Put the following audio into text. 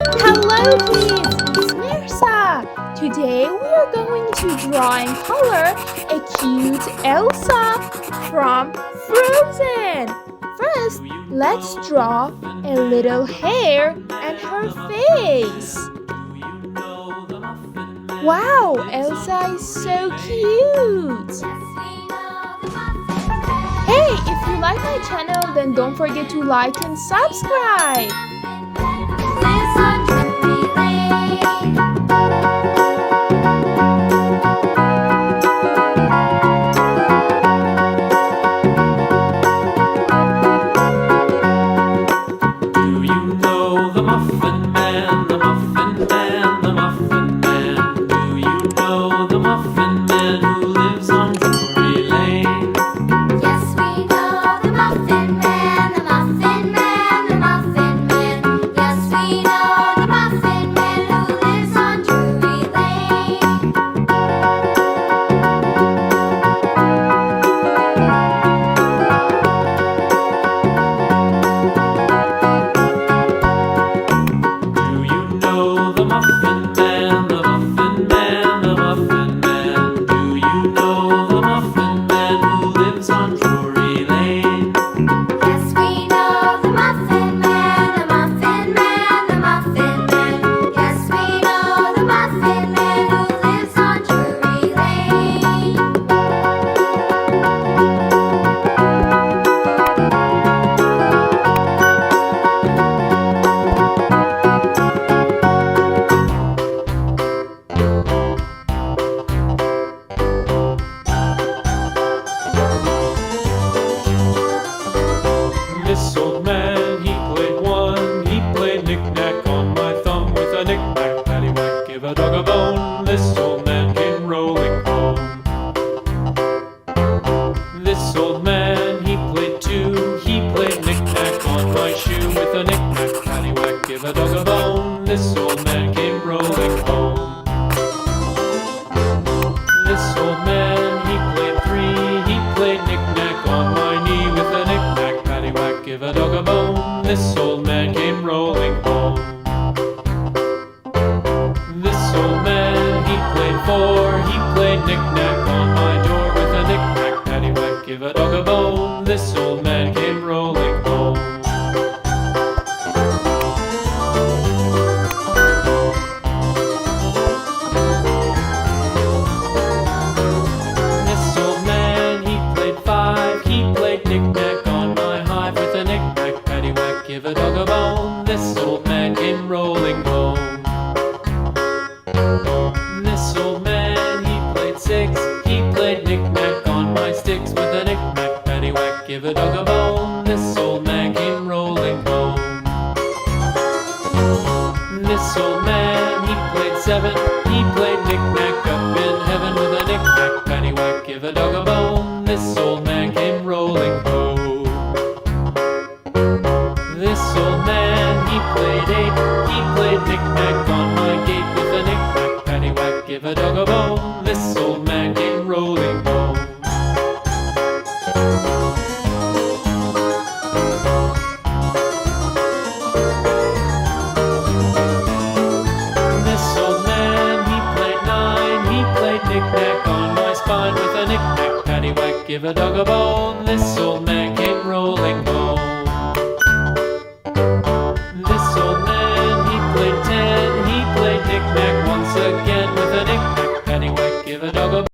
Hello kids, it's Mehrsa. Today we are going to draw and color a cute Elsa from Frozen. First, let's draw a little hair and her face. Wow, Elsa is so cute. Hey, if you like my channel, then don't forget to like and subscribe. This old man, he played one. He played knick-knack on my thumb with a knick-knack, paddywhack, give a dog a bone. This old man came rolling home. This old man, he played two. He played knick-knack on my shoe with a knick-knack, paddywhack, give a dog a bone. This old man came rolling home. This old man, he played three. He played knick-knack on my knee with a knick-knack, paddywhack, give a dog a bone. This old man came rolling home. This old man, he played four. He played knick-knack on my door with a knick-knack, paddywhack, give a dog a bone. This old man came rolling home. This old man, he played five. He played knick-knack on my hive with a knick-knack, paddywhack, give a dog a bone. This old man came rolling home. This old man, he played six. He played knick-knack on my sticks with a knick-knack, paddywhack, give a dog a bone. This old man came rolling home. This old man, he played seven. He played knick-knack up in heaven with a knick-knack, paddywhack, give a dog a bone. This old man came rolling home. This old man, he played eight. He played knick-knack on my gate with a knick-knack, paddywhack, give a dog a bone. This old man came rolling home. This old man, he played nine. He played knick-knack on my spine with a knick-knack, paddywhack, give a dog a bone. This old man came rolling home.